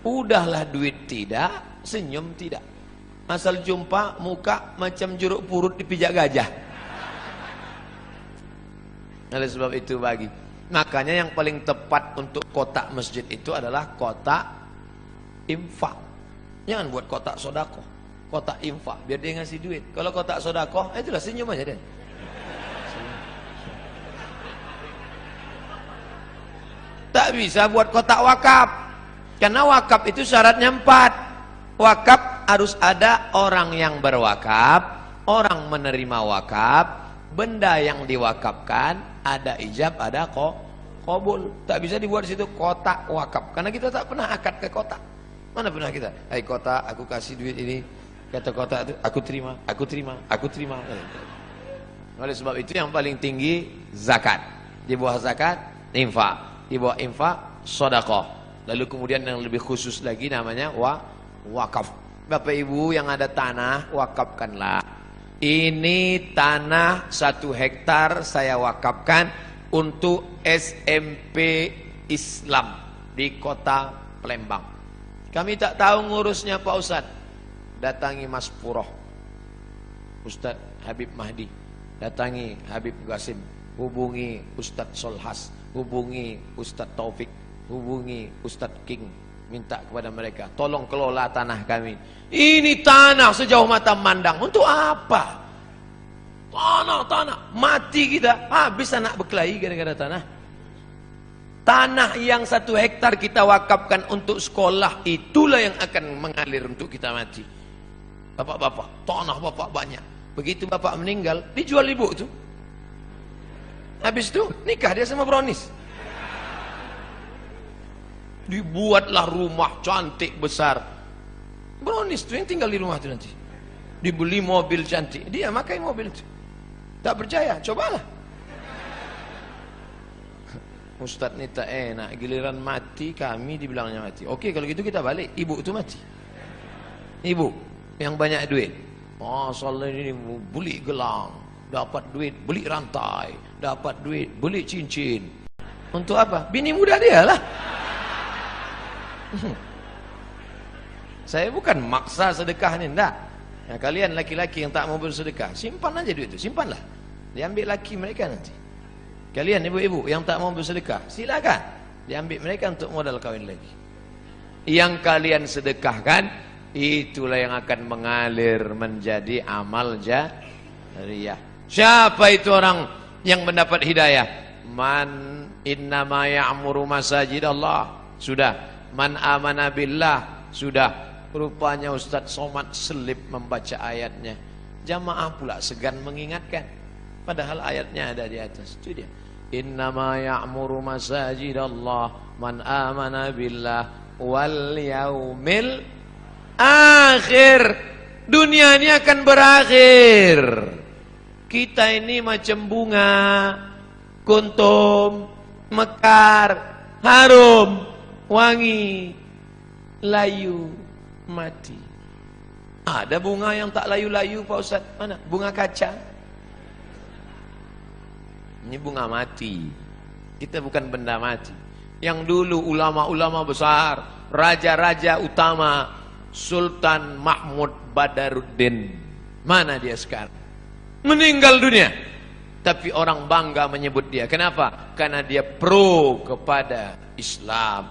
udahlah duit tidak, senyum tidak. Asal jumpa muka macam jeruk purut dipijak gajah. Oleh sebab itu makanya yang paling tepat untuk kotak masjid itu adalah kotak infak. Jangan buat kotak sedekah, kotak infak biar dia ngasih duit. Kalau kotak sedekah, itulah senyum aja deh. Tak bisa buat kotak wakaf, karena wakaf itu syaratnya 4. Wakaf harus ada orang yang berwakaf, orang menerima wakaf, benda yang diwakafkan, ada ijab, ada qabul. Tak bisa dibuat di situ kotak wakaf, karena kita tak pernah akad ke kotak. Mana pernah kita, hai kotak, aku kasih duit ini, kata kotak itu, aku terima, aku terima, aku terima. Oleh sebab itu yang paling tinggi zakat. Di bawah zakat infak, di bawah infak sedekah. Lalu kemudian yang lebih khusus lagi namanya wakaf. Bapak Ibu yang ada tanah, wakafkanlah. Ini tanah 1 hektar saya wakafkan untuk SMP Islam di kota Palembang. Kami tak tahu ngurusnya Pak Ustadz. Datangi Mas Puroh, Ustadz Habib Mahdi, datangi Habib Qasim, hubungi Ustadz Solhas, hubungi Ustadz Taufik, hubungi Ustadz King. Minta kepada mereka, tolong kelola tanah kami. Ini tanah sejauh mata mandang. Untuk apa? Tanah. Mati kita. Habis anak berkelahi gara-gara tanah. Tanah yang 1 hektar kita wakafkan untuk sekolah, itulah yang akan mengalir untuk kita mati. Bapak-bapak, tanah bapak banyak. Begitu bapak meninggal, dijual ibu itu. Habis itu nikah dia sama brownies. Dibuatlah rumah cantik besar. Brownies itu yang tinggal di rumah itu nanti. Dibeli mobil cantik, dia makai mobil itu. Tak percaya, cobalah. Ustadz ini tak enak, giliran mati kami dibilangnya mati. Oke, kalau gitu kita balik, ibu itu mati. Ibu yang banyak duit, soalnya ini beli gelang, dapat duit beli rantai, dapat duit beli cincin. Untuk apa? Bini muda dia lah. Saya bukan maksa sedekah ni, enggak. Ya, kalian laki-laki yang tak mau bersedekah, simpan aja duit itu, simpanlah. Diambil laki mereka nanti. Kalian ibu-ibu yang tak mau bersedekah, silakan. Diambil mereka untuk modal kawin lagi. Yang kalian sedekahkan, itulah yang akan mengalir menjadi amal jariyah. Siapa itu orang yang mendapat hidayah? Man innama ya'muru masajidallah. Sudah. Man amana billah. Sudah. Rupanya Ustadz Somad selip membaca ayatnya. Jamaah pula segan mengingatkan. Padahal ayatnya ada di atas. Itu dia. Innama ya'muru masajidallah man amana billah wal yaumil akhir. Dunia ini akan berakhir. Kita ini macam bunga, kuntum, mekar, harum, wangi, layu, mati. Ada bunga yang tak layu-layu Pak Ustaz? Mana? Bunga kaca. Ini bunga mati. Kita bukan benda mati. Yang dulu ulama-ulama besar, raja-raja utama, Sultan Mahmud Badaruddin, mana dia sekarang? Meninggal dunia. Tapi orang bangga menyebut dia. Kenapa? Karena dia pro kepada Islam.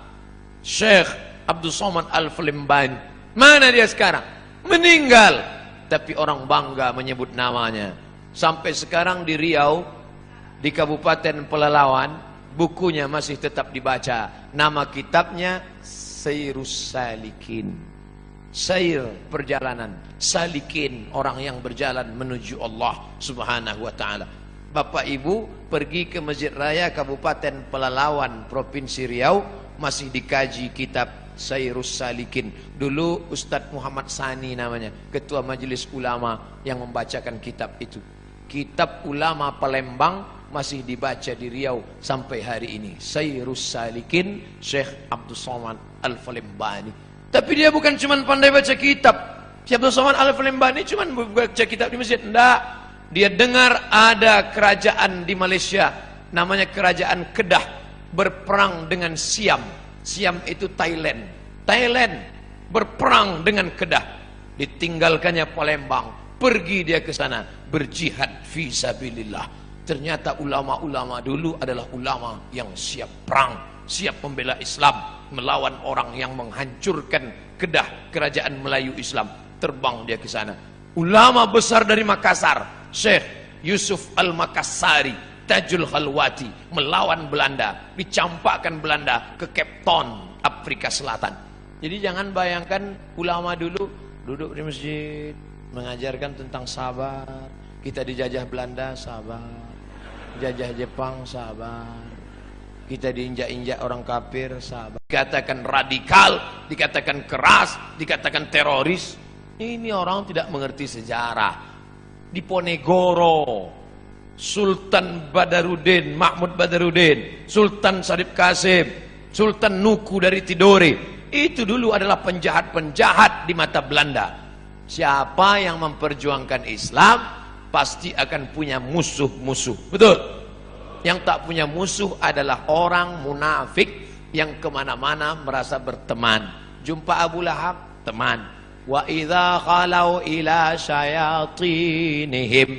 Syekh Abdul Somad Al-Flimbani, mana dia sekarang? Meninggal. Tapi orang bangga menyebut namanya. Sampai sekarang di Riau, di Kabupaten Pelalawan, bukunya masih tetap dibaca. Nama kitabnya Sayrus Salikin. Sair, perjalanan. Salikin, orang yang berjalan menuju Allah Subhanahu wa ta'ala. Bapak Ibu pergi ke Masjid Raya Kabupaten Pelalawan Provinsi Riau, masih dikaji kitab Sairus Salikin. Dulu Ustadz Muhammad Sani namanya, Ketua Majelis Ulama yang membacakan kitab itu. Kitab Ulama Palembang masih dibaca di Riau sampai hari ini. Sairus Salikin, Syekh Abdul Somad Al-Falembani. Tapi dia bukan cuma pandai baca kitab. Syekh Abdul Somad Al-Falembani cuma baca kitab di masjid. Enggak. Dia dengar ada kerajaan di Malaysia, namanya Kerajaan Kedah, berperang dengan Siam. Siam itu Thailand. Thailand berperang dengan Kedah. Ditinggalkannya Palembang, pergi dia ke sana berjihad fi sabilillah. Ternyata ulama-ulama dulu adalah ulama yang siap perang, siap membela Islam, melawan orang yang menghancurkan Kedah, kerajaan Melayu Islam. Terbang dia ke sana. Ulama besar dari Makassar, Syekh Yusuf Al-Makassari, Tajul Khalwati, melawan Belanda, dicampakkan Belanda ke Cape Town, Afrika Selatan. Jadi jangan bayangkan ulama dulu duduk di masjid mengajarkan tentang sabar. Kita dijajah Belanda, sabar. Jajah Jepang, sabar. Kita diinjak-injak orang kafir, sabar. Dikatakan radikal, dikatakan keras, dikatakan teroris. Ini orang tidak mengerti sejarah. Di Ponegoro, Sultan Badarudin, Mahmud Badarudin, Sultan Syarif Qasim, Sultan Nuku dari Tidore, itu dulu adalah penjahat-penjahat di mata Belanda. Siapa yang memperjuangkan Islam pasti akan punya musuh-musuh. Betul? Yang tak punya musuh adalah orang munafik yang kemana-mana merasa berteman. Jumpa Abu Lahab, teman. Wa idza khalau ila syayatinihim,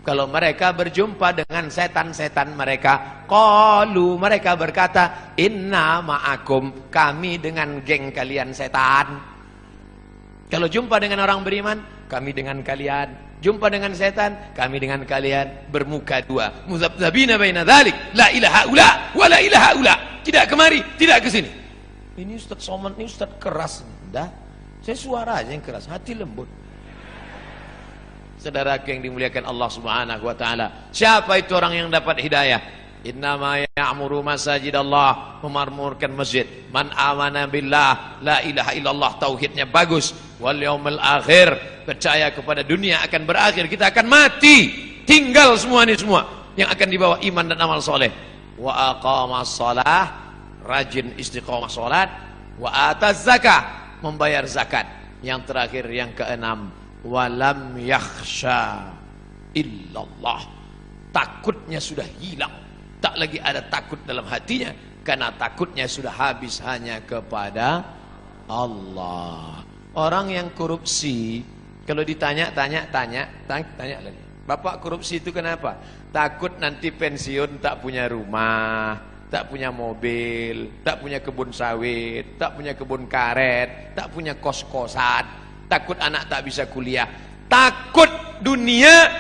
kalau mereka berjumpa dengan setan-setan mereka, qalu, mereka berkata, inna ma'akum, kami dengan geng kalian setan. Kalau jumpa dengan orang beriman, kami dengan kalian. Jumpa dengan setan, kami dengan kalian. Bermuka dua, muzabzabina baina dzalik, la ilaha ula wa la ilaha ula. Tidak kemari, tidak ke sini. Ini Ustaz Somad, ini Ustaz keras. Dah, saya suara aja yang keras, hati lembut. Saudara yang dimuliakan Allah Subhanahu wa taala, siapa itu orang yang dapat hidayah? Innama ya'muru masajidallah, memakmurkan masjid. Man amana billah, la ilaha illallah, tauhidnya bagus. Wal yaumil akhir, percaya kepada dunia akan berakhir, kita akan mati, tinggal semua ini semua. Yang akan dibawa iman dan amal soleh. Wa aqamas shalah, rajin istiqamah salat. Wa ataz zakah, membayar zakat. Yang terakhir, yang keenam, walam yakhsha illallah, takutnya sudah hilang, tak lagi ada takut dalam hatinya, karena takutnya sudah habis hanya kepada Allah. Orang yang korupsi, kalau ditanya lagi, Bapak korupsi itu kenapa? Takut nanti pensiun tak punya rumah, tak punya mobil, tak punya kebun sawit, tak punya kebun karet, tak punya kos-kosan, takut anak tak bisa kuliah, takut dunia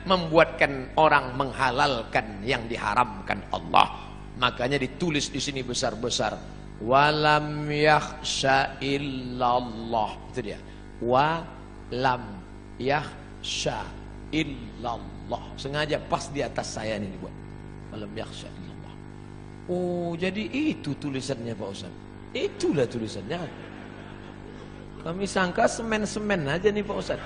membuatkan orang menghalalkan yang diharamkan Allah. Makanya ditulis di sini besar-besar, walam yakhsha illallah. Itu dia, walam yakhsha illallah. Sengaja pas di atas saya ini dibuat, walam yakhsha illallah. Oh, jadi itu tulisannya Pak Ustaz. Itulah tulisannya. Kami sangka semen-semen aja nih Pak Ustaz.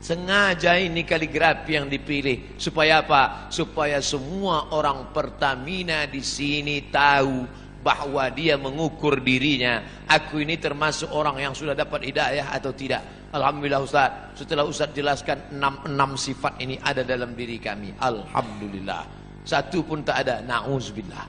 Sengaja ini kaligrafi yang dipilih supaya apa? Supaya semua orang Pertamina di sini tahu bahwa dia mengukur dirinya. Aku ini termasuk orang yang sudah dapat hidayah atau tidak. Alhamdulillah Ustaz. Setelah Ustaz jelaskan 6 sifat ini ada dalam diri kami. Alhamdulillah. Satu pun tak ada. Na'udzubillah.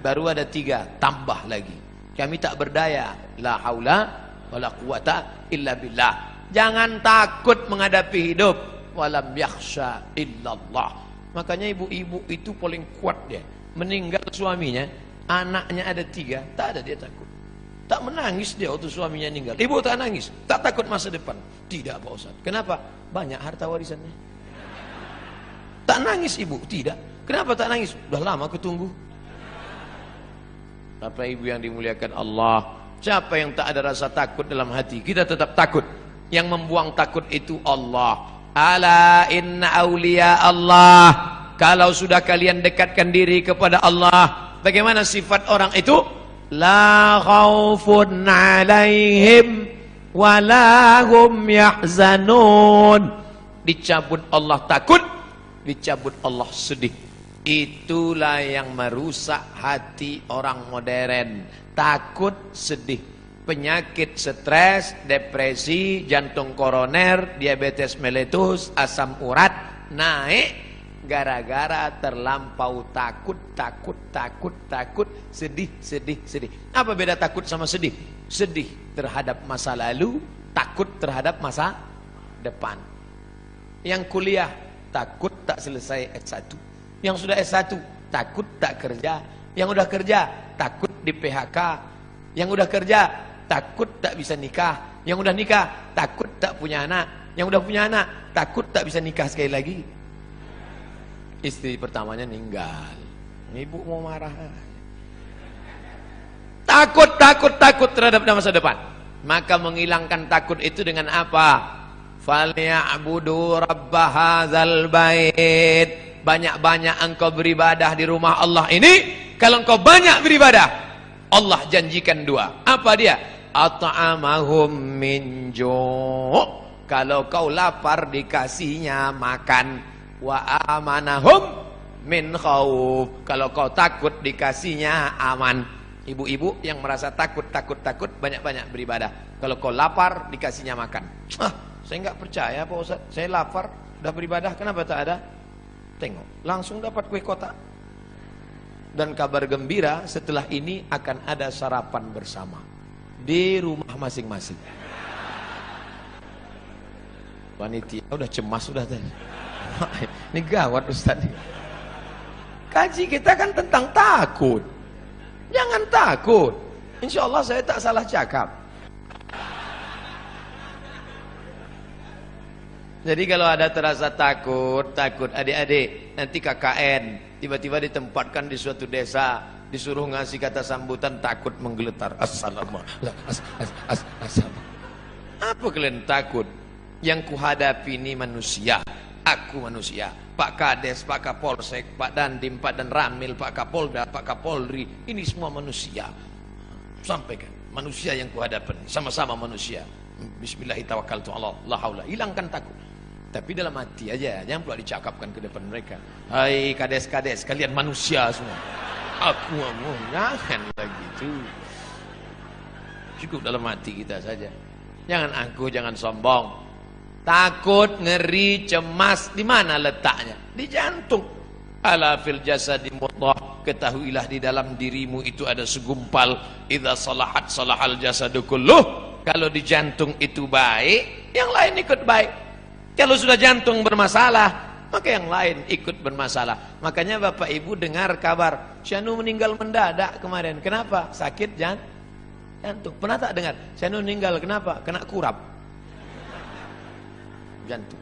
Baru ada 3, tambah lagi. Kami tak berdaya. La haula wala quwata illa billah. Jangan takut menghadapi hidup. Walam yakhsha illallah. Makanya ibu-ibu itu paling kuat dia. Meninggal suaminya, anaknya ada 3, tak ada dia takut. Tak menangis dia waktu suaminya meninggal. Ibu tak nangis, tak takut masa depan. Tidak Pak Ustaz. Kenapa? Banyak harta warisannya. Tak nangis ibu? Tidak. Kenapa tak nangis? Udah lama aku tunggu. Bapak ibu yang dimuliakan Allah, Siapa yang tak ada rasa takut dalam hati? Kita tetap takut. Yang membuang takut itu Allah. Ala inna awliya Allah. Kalau sudah kalian dekatkan diri kepada Allah, bagaimana sifat orang itu? La khaufun alaihim wala hum yahzanun. Dicabut Allah takut, dicabut Allah sedih. Itulah yang merusak hati orang modern. Takut, sedih, penyakit stres, depresi, jantung koroner, diabetes meletus, asam urat naik gara-gara terlampau takut, sedih. Apa beda takut sama sedih? Sedih terhadap masa lalu, takut terhadap masa depan. Yang kuliah takut tak selesai S1. Yang sudah S1 takut tak kerja. Yang udah kerja takut di PHK. Yang udah kerja takut tak bisa nikah. Yang udah nikah takut tak punya anak. Yang udah punya anak takut tak bisa nikah sekali lagi. Istri pertamanya meninggal. Ibu mau marah. Takut terhadap masa depan. Maka menghilangkan takut itu dengan apa? Falyabudu rabb hadzal bait. Banyak-banyak engkau beribadah di rumah Allah ini. Kalau engkau banyak beribadah, Allah janjikan dua. Apa dia? At'amahum min ju'. Kalau kau lapar dikasihnya makan. Wa amanahum min khauf. Kalau kau takut dikasihnya aman. Ibu-ibu yang merasa takut banyak-banyak beribadah. Kalau kau lapar dikasihnya makan. Saya enggak percaya Pak Ustaz. Saya lapar udah beribadah, kenapa tak ada? Tengok, langsung dapat kue kotak. Dan kabar gembira, setelah ini akan ada sarapan bersama di rumah masing-masing. Panitia udah cemas sudah tadi. Ini gawat Ustaz. Kaji kita kan tentang takut. Jangan takut. Insya Allah saya tak salah cakap. Jadi kalau ada terasa takut adik-adik, nanti KKN tiba-tiba ditempatkan di suatu desa, disuruh ngasih kata sambutan, takut menggeletar. Assalamualaikum. Apa kalian takut? Yang kuhadapi ini manusia. Aku manusia. Pak Kades, Pak Kapolsek, Pak Dandim, Pak Dan Ramil, Pak Kapolda, Pak Kapolri, ini semua manusia. Sampaikan, manusia yang kuhadapi, sama-sama manusia. Bismillahirrahmanirrahim. La haula. Hilangkan takut. Tapi dalam hati aja, jangan pula dicakapkan ke depan mereka. Hai kades-kades, kalian manusia semua. Aku mau, jangan begitu. Cukup dalam hati kita saja. Jangan angkuh, jangan sombong. Takut, ngeri, cemas, di mana letaknya? Di jantung. Ala fil jasadi mudghah. Ketahuilah di dalam dirimu itu ada segumpal. Idza salahat salahal jasadu kulluh. Kalau di jantung itu baik, yang lain ikut baik. Kalau sudah jantung bermasalah, maka yang lain ikut bermasalah. Makanya Bapak Ibu dengar kabar Syanu meninggal mendadak kemarin. Kenapa? Sakit jantung. Pernah tak dengar? Syanu meninggal kenapa? Kena kurap jantung.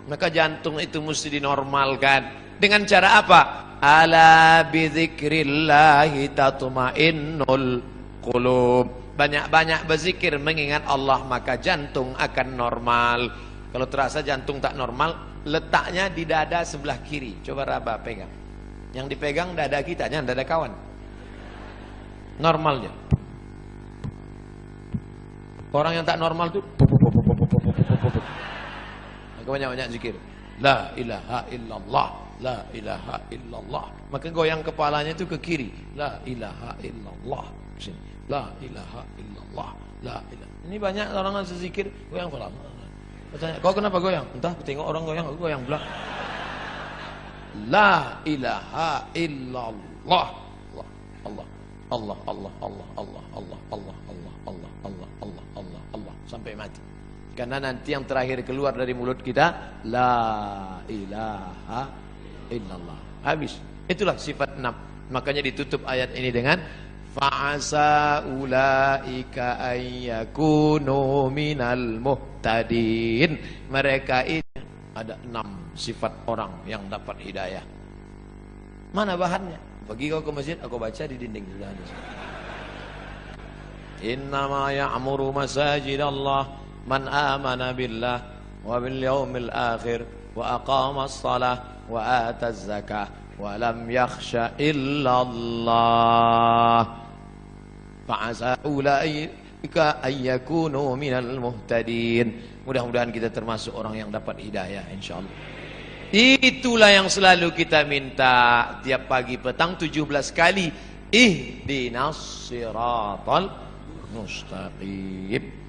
Maka jantung itu mesti dinormalkan. Dengan cara apa? Ala bizikrillahi tatmainnul qulub. Banyak-banyak berzikir mengingat Allah, maka jantung akan normal. Kalau terasa jantung tak normal, letaknya di dada sebelah kiri. Coba raba pegang. Yang dipegang dada kita, jangan dada kawan. Normalnya. Orang yang tak normal tuh maka banyak-banyak zikir. La ilaha illallah, la ilaha illallah. Maka goyang kepalanya itu ke kiri. La ilaha illallah. Sini. La ilaha illallah, la ilaha. Ini banyak orang yang zikir goyang kepala. Tanya, kau kenapa goyang? Entah, tengok orang goyang, aku goyang pula. La ilaha illallah. Allah, Allah, Allah, Allah, Allah, Allah, Allah, Allah, Allah, Allah, Allah, Allah, Allah, sampai mati. Karena nanti yang terakhir keluar dari mulut kita, la ilaha illallah. Habis. Itulah sifat 6. Makanya ditutup ayat ini dengan fa'asa ulaika ayyakunu minal muhtadin. Mereka ini ada 6 sifat orang yang dapat hidayah. Mana bahannya? Pergi kau ke masjid, aku baca di dinding sudah. Innama ya'muru masajidallah man amana billah wa bil yaumil akhir wa aqama as-salah wa ata az-zakah wa lam yakhsha illa Allah fa'asa ulaika ayyakunu minal muhtadin. Mudah-mudahan kita termasuk orang yang dapat hidayah insyaallah. Itulah yang selalu kita minta tiap pagi petang 17 kali. Ihdinas siratal mustaqim.